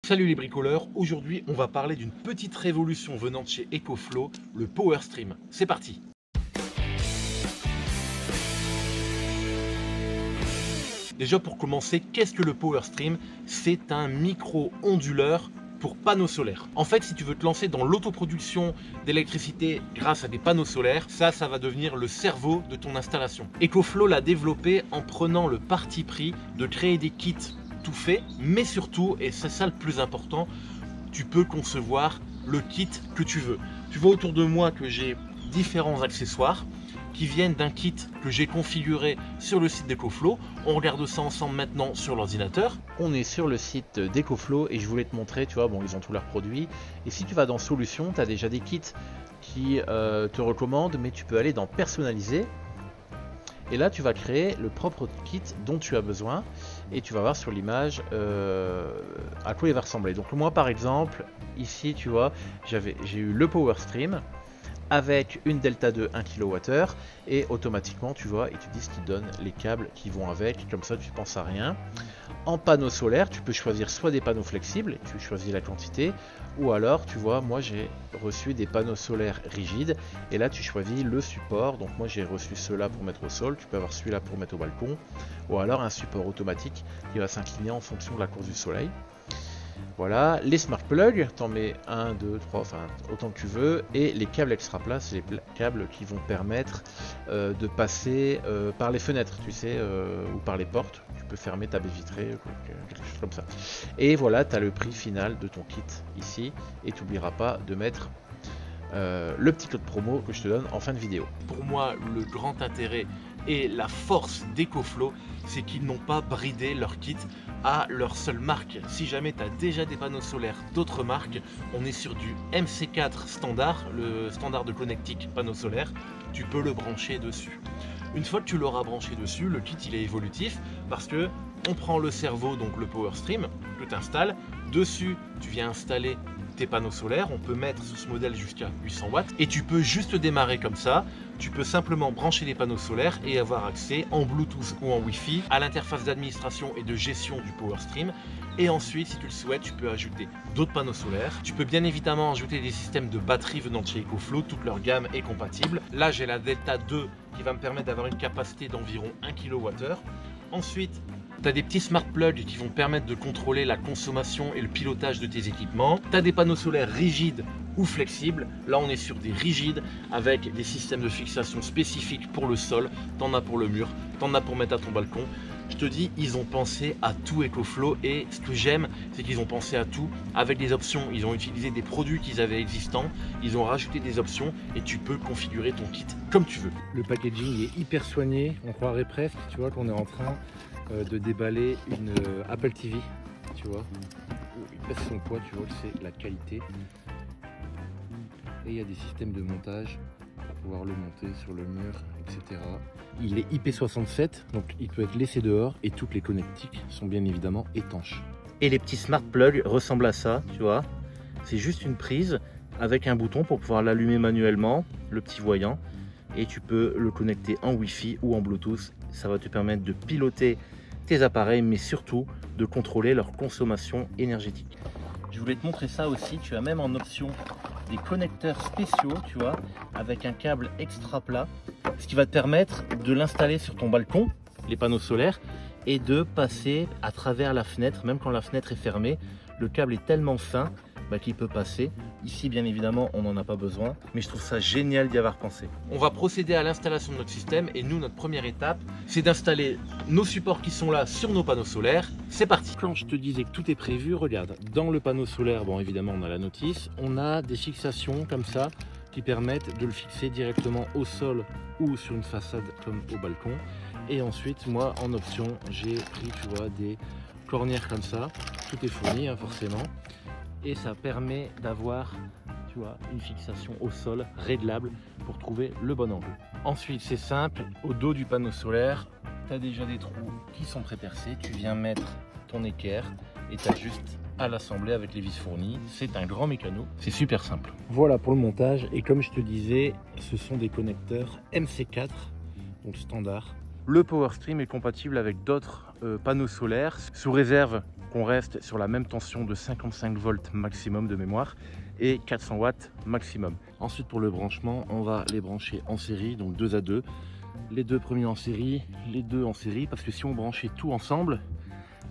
Salut les bricoleurs, aujourd'hui on va parler d'une petite révolution venant de chez EcoFlow, le Power Stream. C'est parti! Déjà pour commencer, qu'est-ce que le Power Stream? C'est un micro-onduleur pour panneaux solaires. En fait, si tu veux te lancer dans l'autoproduction d'électricité grâce à des panneaux solaires, ça va devenir le cerveau de ton installation. EcoFlow l'a développé en prenant le parti pris de créer des kits tout faits, mais surtout, et c'est ça le plus important, tu peux concevoir le kit que tu veux. Tu vois autour de moi que j'ai différents accessoires qui viennent d'un kit que j'ai configuré sur le site d'EcoFlow. On regarde ça ensemble maintenant sur l'ordinateur. On est sur le site d'EcoFlow et je voulais te montrer, tu vois, bon, ils ont tous leurs produits. Et si tu vas dans Solutions, tu as déjà des kits qui te recommandent, mais tu peux aller dans Personnaliser. Et là, tu vas créer le propre kit dont tu as besoin. Et tu vas voir sur l'image à quoi il va ressembler. Donc moi, par exemple, ici, tu vois, j'ai eu le Power Stream avec une Delta 2 1 kWh et automatiquement tu vois, ils te disent qu'ils donnent les câbles qui vont avec, comme ça tu ne penses à rien. En panneau solaire, tu peux choisir soit des panneaux flexibles, tu choisis la quantité, ou alors tu vois, moi j'ai reçu des panneaux solaires rigides et là tu choisis le support. Donc moi j'ai reçu ceux-là pour mettre au sol, tu peux avoir celui-là pour mettre au balcon, ou alors un support automatique qui va s'incliner en fonction de la course du soleil. Voilà, les smart plugs, t'en mets 1, 2, 3, enfin autant que tu veux. Et les câbles extra plats, c'est les câbles qui vont permettre de passer par les fenêtres, tu sais, ou par les portes. Tu peux fermer ta baie vitrée, quelque chose comme ça. Et voilà, tu as le prix final de ton kit ici. Et tu n'oublieras pas de mettre le petit code promo que je te donne en fin de vidéo. Pour moi, le grand intérêt et la force d'EcoFlow, c'est qu'ils n'ont pas bridé leur kit à leur seule marque. Si jamais tu as déjà des panneaux solaires d'autres marques, on est sur du MC4 standard, le standard de connectique panneau solaire, tu peux le brancher dessus. Une fois que tu l'auras branché dessus, le kit il est évolutif parce que on prend le cerveau, donc le Power Stream, que tu installes. Dessus, tu viens installer tes panneaux solaires. On peut mettre sur ce modèle jusqu'à 800 watts et tu peux juste démarrer comme ça. Tu peux simplement brancher les panneaux solaires et avoir accès en Bluetooth ou en Wi-Fi à l'interface d'administration et de gestion du Power Stream. Et ensuite, si tu le souhaites, tu peux ajouter d'autres panneaux solaires. Tu peux bien évidemment ajouter des systèmes de batterie venant de chez EcoFlow. Toute leur gamme est compatible. Là, j'ai la Delta 2 qui va me permettre d'avoir une capacité d'environ 1 kWh. Ensuite, tu as des petits smart plugs qui vont permettre de contrôler la consommation et le pilotage de tes équipements. Tu as des panneaux solaires rigides ou flexibles. Là, on est sur des rigides avec des systèmes de fixation spécifiques pour le sol. Tu en as pour le mur, tu en as pour mettre à ton balcon. Je te dis, ils ont pensé à tout EcoFlow et ce que j'aime, c'est qu'ils ont pensé à tout avec des options. Ils ont utilisé des produits qu'ils avaient existants, ils ont rajouté des options et tu peux configurer ton kit comme tu veux. Le packaging est hyper soigné, on croirait presque, tu vois, qu'on est en train de déballer une Apple TV, tu vois. Il pèse son poids, tu vois, c'est la qualité. Et il y a des systèmes de montage pour pouvoir le monter sur le mur, etc. Il est IP67, donc il peut être laissé dehors et toutes les connectiques sont bien évidemment étanches. Et les petits smart plugs ressemblent à ça, tu vois. C'est juste une prise avec un bouton pour pouvoir l'allumer manuellement, le petit voyant. Et tu peux le connecter en Wi-Fi ou en Bluetooth. Ça va te permettre de piloter tes appareils, mais surtout de contrôler leur consommation énergétique. Je voulais te montrer ça aussi. Tu as même en option des connecteurs spéciaux, tu vois, avec un câble extra plat, ce qui va te permettre de l'installer sur ton balcon, les panneaux solaires, et de passer à travers la fenêtre, même quand la fenêtre est fermée. Le câble est tellement fin qu'il peut passer. Ici, bien évidemment, on n'en a pas besoin, mais je trouve ça génial d'y avoir pensé. On va procéder à l'installation de notre système et nous, notre première étape, c'est d'installer nos supports qui sont là sur nos panneaux solaires. C'est parti. Quand je te disais que tout est prévu, regarde, dans le panneau solaire, bon évidemment on a la notice, on a des fixations comme ça qui permettent de le fixer directement au sol ou sur une façade comme au balcon. Et ensuite, moi en option, j'ai pris, tu vois, des cornières comme ça. Tout est fourni, hein, forcément. Et ça permet d'avoir, tu vois, une fixation au sol réglable pour trouver le bon angle. Ensuite, c'est simple, au dos du panneau solaire, tu as déjà des trous qui sont pré-percés. Tu viens mettre ton équerre et tu as juste à l'assembler avec les vis fournies. C'est un grand mécano, c'est super simple. Voilà pour le montage. Et comme je te disais, ce sont des connecteurs MC4, donc standard. Le PowerStream est compatible avec d'autres panneaux solaires, sous réserve qu'on reste sur la même tension de 55 volts maximum de mémoire et 400 watts maximum. Ensuite, pour le branchement, on va les brancher en série, donc 2 à 2. Les 2 premiers en série, les 2 en série, parce que si on branchait tout ensemble,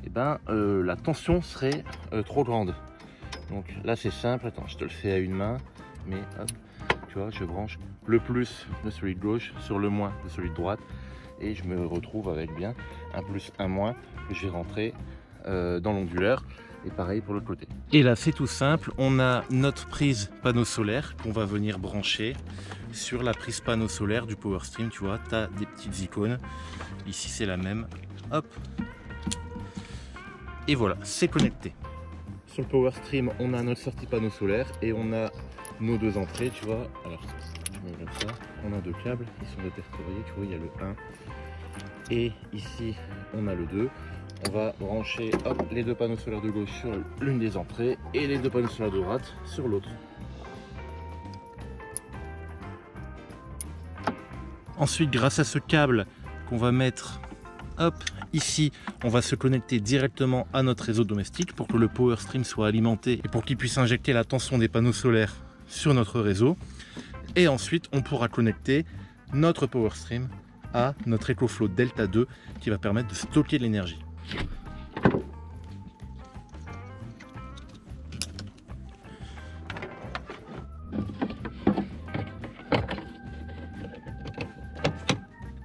eh ben, la tension serait trop grande. Donc là c'est simple, attends, je te le fais à une main, mais hop, tu vois, je branche le plus de celui de gauche sur le moins de celui de droite et je me retrouve avec bien un plus, un moins que je vais rentrer dans l'onduleur. Et pareil pour l'autre côté. Et là c'est tout simple, on a notre prise panneau solaire qu'on va venir brancher sur la prise panneau solaire du PowerStream. Tu vois, tu as des petites icônes, ici c'est la même, hop, et voilà, c'est connecté. Sur le PowerStream, on a notre sortie panneau solaire et on a nos 2 entrées, tu vois. Alors, je me mets comme ça, on a 2 câbles, ils sont répertoriés, tu vois, il y a le 1 et ici on a le 2. On va brancher hop, les 2 panneaux solaires de gauche sur l'une des entrées et les 2 panneaux solaires de droite sur l'autre. Ensuite, grâce à ce câble qu'on va mettre hop, ici, on va se connecter directement à notre réseau domestique pour que le PowerStream soit alimenté et pour qu'il puisse injecter la tension des panneaux solaires sur notre réseau. Et ensuite, on pourra connecter notre PowerStream à notre EcoFlow Delta 2 qui va permettre de stocker de l'énergie.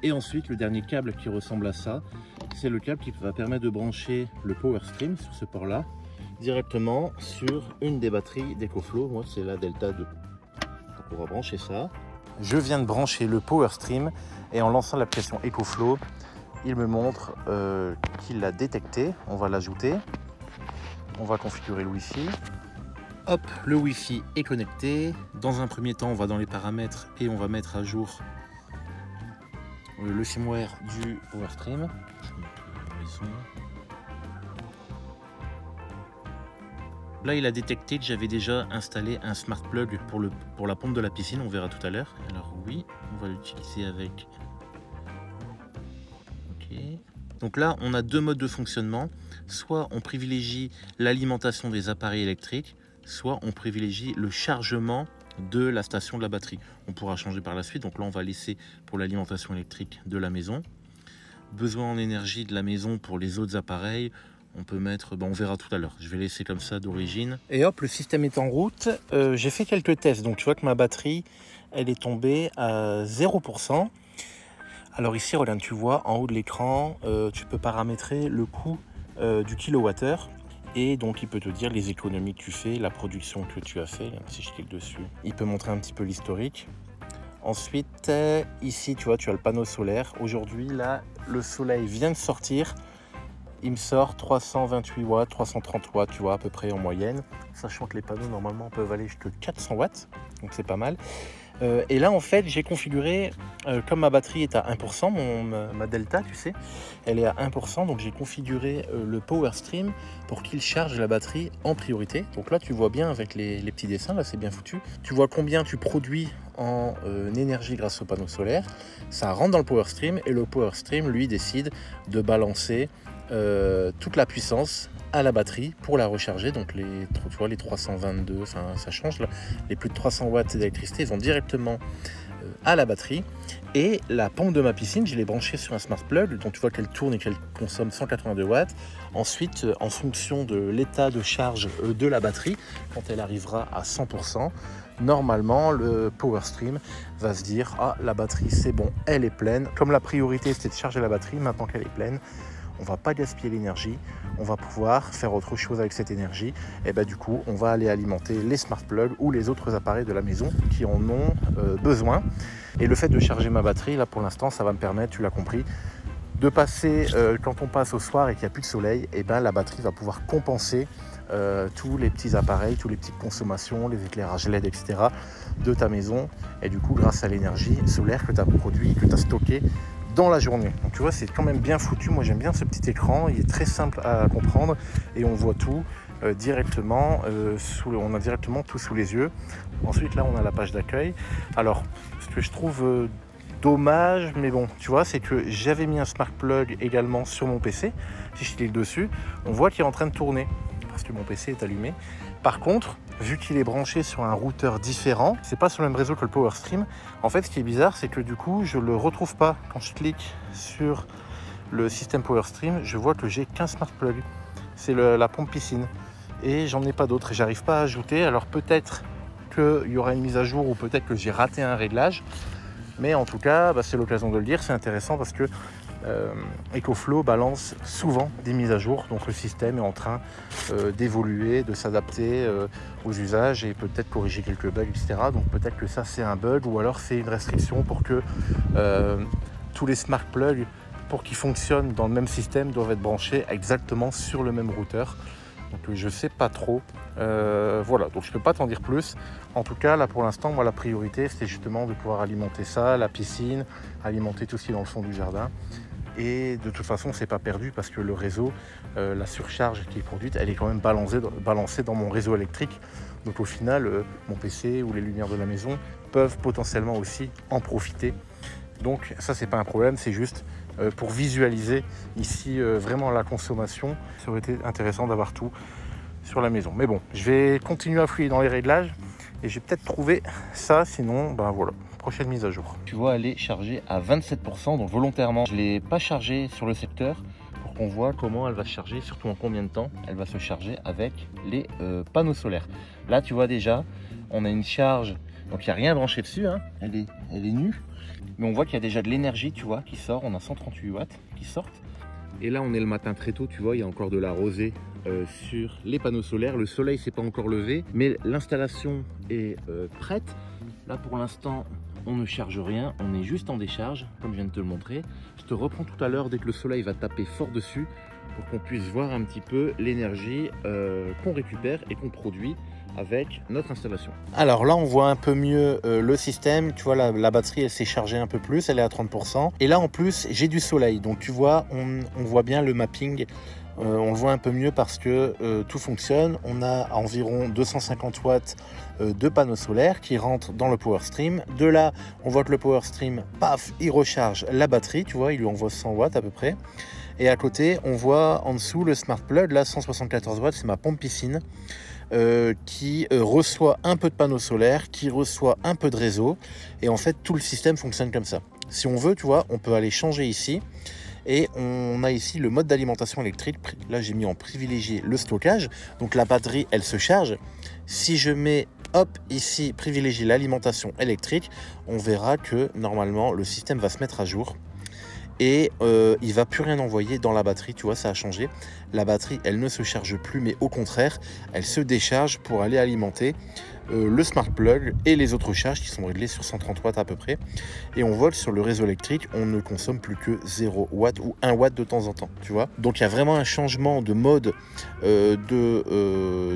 Et ensuite, le dernier câble qui ressemble à ça, c'est le câble qui va permettre de brancher le PowerStream sur ce port-là directement sur une des batteries d'EcoFlow. Moi, c'est la Delta 2. Donc, on va brancher ça. Je viens de brancher le PowerStream et en lançant l'application EcoFlow, il me montre qu'il l'a détecté. On va l'ajouter. On va configurer le Wi-Fi. Hop, le Wi-Fi est connecté. Dans un premier temps, on va dans les paramètres et on va mettre à jour le firmware du PowerStream. Là, il a détecté que j'avais déjà installé un smart plug pour la pompe de la piscine. On verra tout à l'heure. Alors oui, on va l'utiliser avec. Ok. Donc là, on a 2 modes de fonctionnement. Soit on privilégie l'alimentation des appareils électriques, soit on privilégie le chargement de la station de la batterie. On pourra changer par la suite. Donc là, on va laisser pour l'alimentation électrique de la maison. Besoin en énergie de la maison pour les autres appareils. On peut mettre, on verra tout à l'heure. Je vais laisser comme ça d'origine. Et hop, le système est en route. J'ai fait quelques tests. Donc tu vois que ma batterie, elle est tombée à 0%. Alors ici, regarde, tu vois, en haut de l'écran, tu peux paramétrer le coût du kilowattheure. Et donc il peut te dire les économies que tu fais, la production que tu as fait. Si je clique dessus, il peut montrer un petit peu l'historique. Ensuite, ici, tu vois, tu as le panneau solaire. Aujourd'hui, là, le soleil vient de sortir. Il me sort 328 watts, 330 watts, tu vois, à peu près en moyenne. Sachant que les panneaux, normalement, peuvent aller jusqu'à 400 watts. Donc, c'est pas mal. Et là, en fait, j'ai configuré, comme ma batterie est à 1%, ma Delta, tu sais, elle est à 1%. Donc, j'ai configuré le PowerStream pour qu'il charge la batterie en priorité. Donc là, tu vois bien avec les petits dessins, là, c'est bien foutu. Tu vois combien tu produis en énergie grâce au panneau solaire. Ça rentre dans le PowerStream et le PowerStream, lui, décide de balancer toute la puissance à la batterie pour la recharger. Donc tu vois, les 322, enfin ça change là. Les plus de 300 watts d'électricité vont directement à la batterie. Et la pompe de ma piscine, je l'ai branchée sur un smart plug, donc tu vois qu'elle tourne et qu'elle consomme 182 watts. Ensuite, en fonction de l'état de charge de la batterie, quand elle arrivera à 100%, normalement le PowerStream va se dire: ah, la batterie c'est bon, elle est pleine. Comme la priorité c'était de charger la batterie, maintenant qu'elle est pleine, on va pas gaspiller l'énergie, on va pouvoir faire autre chose avec cette énergie. Et ben du coup, on va aller alimenter les smart plugs ou les autres appareils de la maison qui en ont besoin. Et le fait de charger ma batterie, là pour l'instant, ça va me permettre, tu l'as compris, de passer, quand on passe au soir et qu'il n'y a plus de soleil, et ben la batterie va pouvoir compenser tous les petits appareils, toutes les petites consommations, les éclairages LED, etc. de ta maison. Et du coup, grâce à l'énergie solaire que tu as produit, que tu as stocké dans la journée. Donc tu vois, c'est quand même bien foutu. Moi j'aime bien ce petit écran, il est très simple à comprendre et on voit tout directement, on a directement tout sous les yeux. Ensuite là on a la page d'accueil. Alors ce que je trouve dommage, mais bon, tu vois, c'est que j'avais mis un smart plug également sur mon PC. Si je clique dessus, on voit qu'il est en train de tourner parce que mon PC est allumé. Par contre, vu qu'il est branché sur un routeur différent, c'est pas sur le même réseau que le PowerStream. En fait, ce qui est bizarre, c'est que du coup, je le retrouve pas. Quand je clique sur le système PowerStream, je vois que j'ai qu'un smart plug. C'est la pompe piscine. Et j'en ai pas d'autres. J'arrive pas à ajouter. Alors peut-être qu'il y aura une mise à jour ou peut-être que j'ai raté un réglage. Mais en tout cas, c'est l'occasion de le dire. C'est intéressant parce que EcoFlow balance souvent des mises à jour. Donc le système est en train d'évoluer, de s'adapter aux usages et peut-être corriger quelques bugs, etc. Donc peut-être que ça c'est un bug ou alors c'est une restriction pour que tous les smart plugs, pour qu'ils fonctionnent dans le même système, doivent être branchés exactement sur le même routeur. Donc je sais pas trop. Voilà, donc je peux pas t'en dire plus. En tout cas, là pour l'instant, moi la priorité c'était justement de pouvoir alimenter ça, la piscine, alimenter tout ce qui est dans le fond du jardin. Et de toute façon, c'est pas perdu parce que le réseau, la surcharge qui est produite, elle est quand même balancée dans mon réseau électrique. Donc au final, mon PC ou les lumières de la maison peuvent potentiellement aussi en profiter. Donc ça, c'est pas un problème, c'est juste pour visualiser ici vraiment la consommation. Ça aurait été intéressant d'avoir tout sur la maison. Mais bon, je vais continuer à fouiller dans les réglages et j'ai peut-être trouvé ça, sinon, voilà. Prochaine mise à jour. Tu vois, elle est chargée à 27%, donc volontairement, je ne l'ai pas chargée sur le secteur pour qu'on voit comment elle va se charger, surtout en combien de temps elle va se charger avec les panneaux solaires. Là, tu vois déjà, on a une charge, donc il n'y a rien branché dessus, hein. Elle est nue, mais on voit qu'il y a déjà de l'énergie, tu vois, qui sort. On a 138 watts qui sortent. Et là, on est le matin très tôt, tu vois, il y a encore de la rosée sur les panneaux solaires. Le soleil s'est pas encore levé, mais l'installation est prête. Là, pour l'instant, on ne charge rien, on est juste en décharge, comme je viens de te le montrer. Je te reprends tout à l'heure dès que le soleil va taper fort dessus pour qu'on puisse voir un petit peu l'énergie qu'on récupère et qu'on produit avec notre installation. Alors là, on voit un peu mieux le système. Tu vois, la batterie, elle s'est chargée un peu plus, elle est à 30%. Et là, en plus, j'ai du soleil. Donc, tu vois, on voit bien le mapping. On le voit un peu mieux parce que tout fonctionne. On a environ 250 watts de panneaux solaires qui rentrent dans le PowerStream. De là, on voit que le PowerStream, paf, il recharge la batterie. Tu vois, il lui envoie 100 watts à peu près. Et à côté, on voit en dessous le Smart Plug. Là, 174 watts, c'est ma pompe piscine. Qui reçoit un peu de panneaux solaires, qui reçoit un peu de réseau. Et en fait, tout le système fonctionne comme ça. Si on veut, tu vois, on peut aller changer ici. Et on a ici le mode d'alimentation électrique. Là, j'ai mis en privilégié le stockage. Donc la batterie, elle se charge. Si je mets, hop, ici, privilégier l'alimentation électrique, on verra que normalement, le système va se mettre à jour. Et il ne va plus rien envoyer dans la batterie, tu vois, ça a changé. La batterie, elle ne se charge plus, mais au contraire, elle se décharge pour aller alimenter le Smart Plug et les autres charges qui sont réglées sur 130 watts à peu près. Et on voit que sur le réseau électrique, on ne consomme plus que 0 watt ou 1 watt de temps en temps, tu vois. Donc il y a vraiment un changement de mode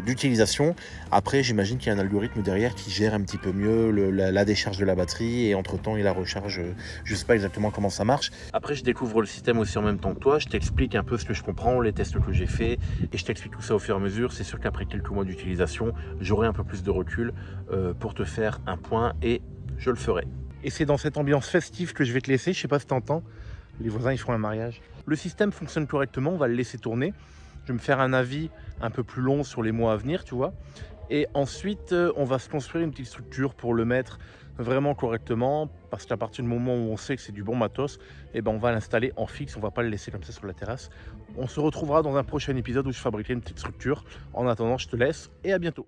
d'utilisation. Après, j'imagine qu'il y a un algorithme derrière qui gère un petit peu mieux la décharge de la batterie et entre-temps, il la recharge. Je ne sais pas exactement comment ça marche. Après, je découvre le système aussi en même temps que toi. Je t'explique un peu ce que je comprends, les tests que j'ai fait et je t'explique tout ça au fur et à mesure. C'est sûr qu'après quelques mois d'utilisation, j'aurai un peu plus de recul pour te faire un point et je le ferai. Et c'est dans cette ambiance festive que je vais te laisser. Je sais pas si tu entends, les voisins ils font un mariage. Le système fonctionne correctement, on va le laisser tourner. Je vais me faire un avis un peu plus long sur les mois à venir, tu vois. Et ensuite, on va se construire une petite structure pour le mettre vraiment correctement, parce qu'à partir du moment où on sait que c'est du bon matos, et ben on va l'installer en fixe, on va pas le laisser comme ça sur la terrasse. On se retrouvera dans un prochain épisode où je fabriquerai une petite structure. En attendant, je te laisse et à bientôt.